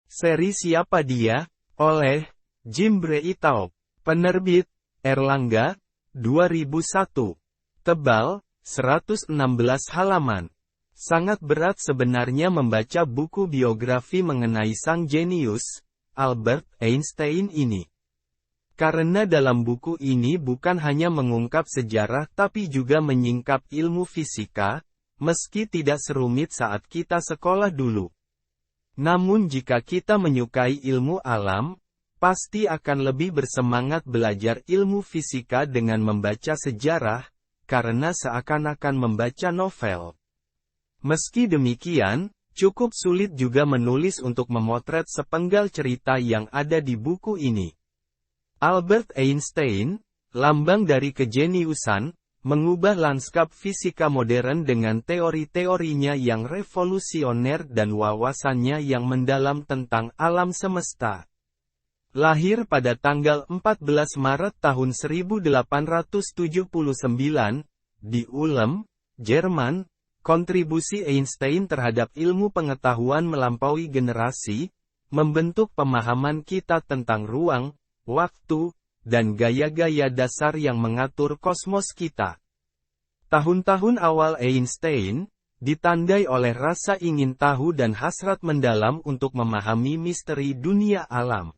Seri Siapa Dia? Oleh Jim Breithaupt. Penerbit Erlangga, 2001. Tebal, 116 halaman. Sangat berat sebenarnya membaca buku biografi mengenai sang jenius, Albert Einstein ini. Karena dalam buku ini bukan hanya mengungkap sejarah tapi juga menyingkap ilmu fisika, meski tidak serumit saat kita sekolah dulu. Namun jika kita menyukai ilmu alam, pasti akan lebih bersemangat belajar ilmu fisika dengan membaca sejarah, karena seakan-akan membaca novel. Meski demikian, cukup sulit juga menulis untuk memotret sepenggal cerita yang ada di buku ini. Albert Einstein, lambang dari kejeniusan, mengubah lanskap fisika modern dengan teori-teorinya yang revolusioner dan wawasannya yang mendalam tentang alam semesta. Lahir pada tanggal 14 Maret tahun 1879, di Ulm, Jerman, kontribusi Einstein terhadap ilmu pengetahuan melampaui generasi, membentuk pemahaman kita tentang ruang, waktu, dan gaya-gaya dasar yang mengatur kosmos kita. Tahun-tahun awal Einstein, ditandai oleh rasa ingin tahu dan hasrat mendalam untuk memahami misteri dunia alam.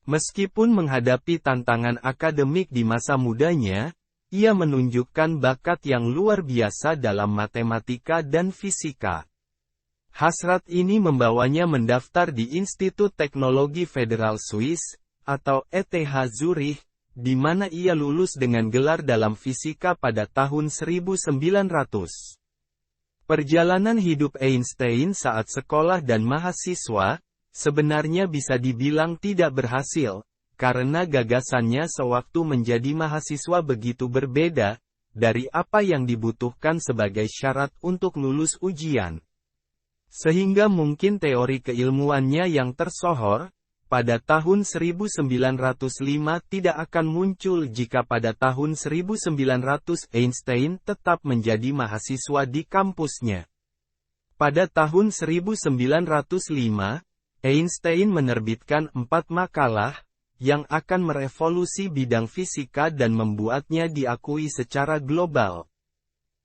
Meskipun menghadapi tantangan akademik di masa mudanya, ia menunjukkan bakat yang luar biasa dalam matematika dan fisika. Hasrat ini membawanya mendaftar di Institut Teknologi Federal Swiss, atau ETH Zurich, di mana ia lulus dengan gelar dalam fisika pada tahun 1900. Perjalanan hidup Einstein saat sekolah dan mahasiswa, sebenarnya bisa dibilang tidak berhasil, karena gagasannya sewaktu menjadi mahasiswa begitu berbeda, dari apa yang dibutuhkan sebagai syarat untuk lulus ujian. Sehingga mungkin teori keilmuannya yang tersohor, pada tahun 1905 tidak akan muncul jika pada tahun 1900 Einstein tetap menjadi mahasiswa di kampusnya. Pada tahun 1905, Einstein menerbitkan 4 makalah, yang akan merevolusi bidang fisika dan membuatnya diakui secara global.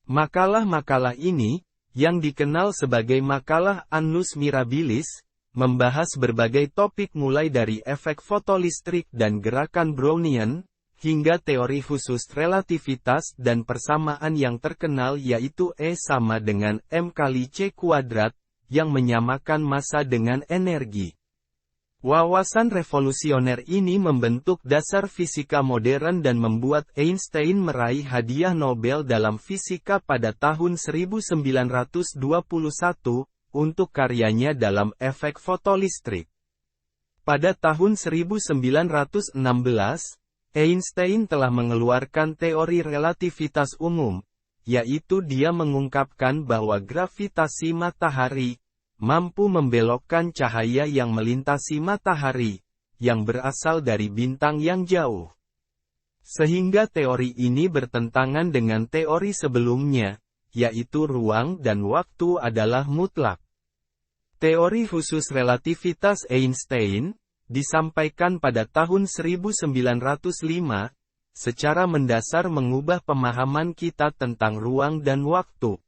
Makalah-makalah ini, yang dikenal sebagai makalah Annus Mirabilis, membahas berbagai topik mulai dari efek fotolistrik dan gerakan Brownian, hingga teori khusus relativitas dan persamaan yang terkenal yaitu E sama dengan M kali C kuadrat, yang menyamakan massa dengan energi. Wawasan revolusioner ini membentuk dasar fisika modern dan membuat Einstein meraih hadiah Nobel dalam fisika pada tahun 1921, untuk karyanya dalam efek fotolistrik. Pada tahun 1916, Einstein telah mengeluarkan teori relativitas umum, yaitu dia mengungkapkan bahwa gravitasi matahari mampu membelokkan cahaya yang melintasi matahari, yang berasal dari bintang yang jauh. Sehingga teori ini bertentangan dengan teori sebelumnya, yaitu ruang dan waktu adalah mutlak. Teori khusus relativitas Einstein, disampaikan pada tahun 1905, secara mendasar mengubah pemahaman kita tentang ruang dan waktu.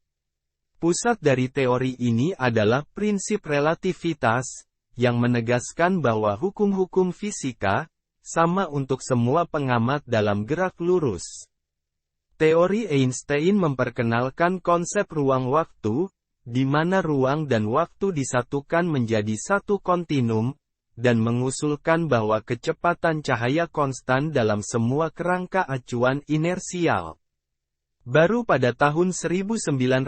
Pusat dari teori ini adalah prinsip relativitas, yang menegaskan bahwa hukum-hukum fisika, sama untuk semua pengamat dalam gerak lurus. Teori Einstein memperkenalkan konsep ruang-waktu, di mana ruang dan waktu disatukan menjadi satu kontinum, dan mengusulkan bahwa kecepatan cahaya konstan dalam semua kerangka acuan inersial. Baru pada tahun 1919,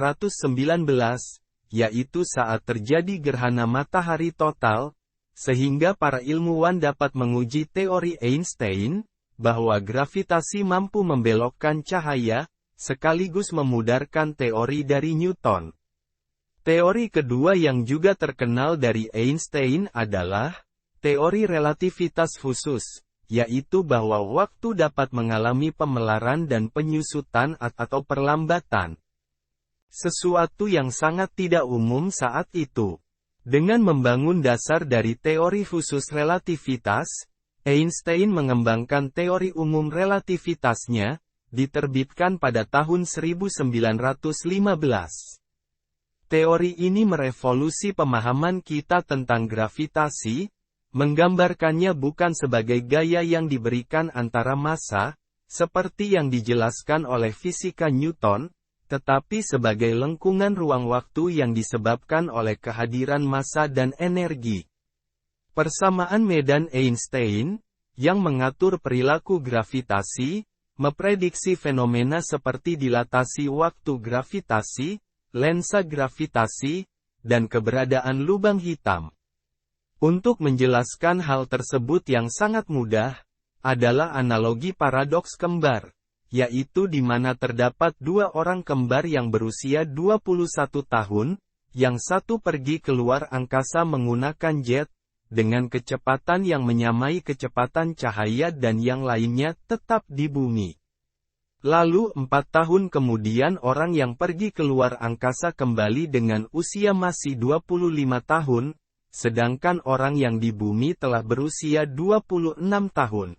yaitu saat terjadi gerhana matahari total, sehingga para ilmuwan dapat menguji teori Einstein, bahwa gravitasi mampu membelokkan cahaya, sekaligus memudarkan teori dari Newton. Teori kedua yang juga terkenal dari Einstein adalah teori relativitas khusus, yaitu bahwa waktu dapat mengalami pemelaran dan penyusutan atau perlambatan. Sesuatu yang sangat tidak umum saat itu. Dengan membangun dasar dari teori khusus relativitas, Einstein mengembangkan teori umum relativitasnya, diterbitkan pada tahun 1915. Teori ini merevolusi pemahaman kita tentang gravitasi, menggambarkannya bukan sebagai gaya yang diberikan antara massa, seperti yang dijelaskan oleh fisika Newton, tetapi sebagai lengkungan ruang-waktu yang disebabkan oleh kehadiran massa dan energi. Persamaan medan Einstein, yang mengatur perilaku gravitasi, memprediksi fenomena seperti dilatasi waktu gravitasi, lensa gravitasi, dan keberadaan lubang hitam. Untuk menjelaskan hal tersebut yang sangat mudah, adalah analogi paradoks kembar, yaitu di mana terdapat dua orang kembar yang berusia 21 tahun, yang satu pergi keluar angkasa menggunakan jet, dengan kecepatan yang menyamai kecepatan cahaya dan yang lainnya tetap di bumi. Lalu 4 tahun kemudian orang yang pergi keluar angkasa kembali dengan usia masih 25 tahun, sedangkan orang yang di bumi telah berusia 26 tahun.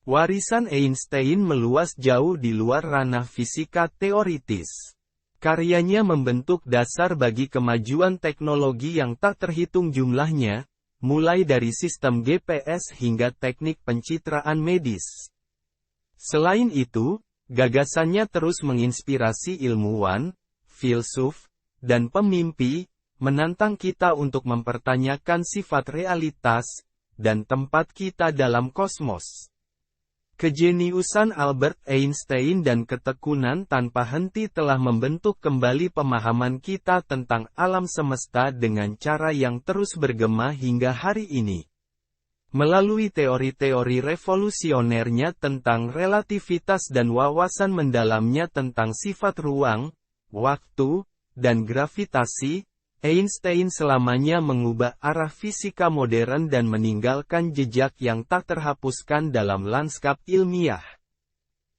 Warisan Einstein meluas jauh di luar ranah fisika teoritis. Karyanya membentuk dasar bagi kemajuan teknologi yang tak terhitung jumlahnya, mulai dari sistem GPS hingga teknik pencitraan medis. Selain itu, gagasannya terus menginspirasi ilmuwan, filsuf, dan pemimpi, menantang kita untuk mempertanyakan sifat realitas, dan tempat kita dalam kosmos. Kejeniusan Albert Einstein dan ketekunan tanpa henti telah membentuk kembali pemahaman kita tentang alam semesta dengan cara yang terus bergema hingga hari ini. Melalui teori-teori revolusionernya tentang relativitas dan wawasan mendalamnya tentang sifat ruang, waktu, dan gravitasi, Einstein selamanya mengubah arah fisika modern dan meninggalkan jejak yang tak terhapuskan dalam lanskap ilmiah.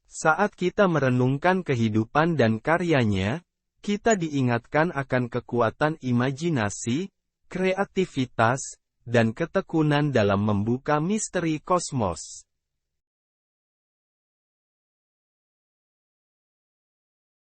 Saat kita merenungkan kehidupan dan karyanya, kita diingatkan akan kekuatan imajinasi, kreativitas, dan ketekunan dalam membuka misteri kosmos.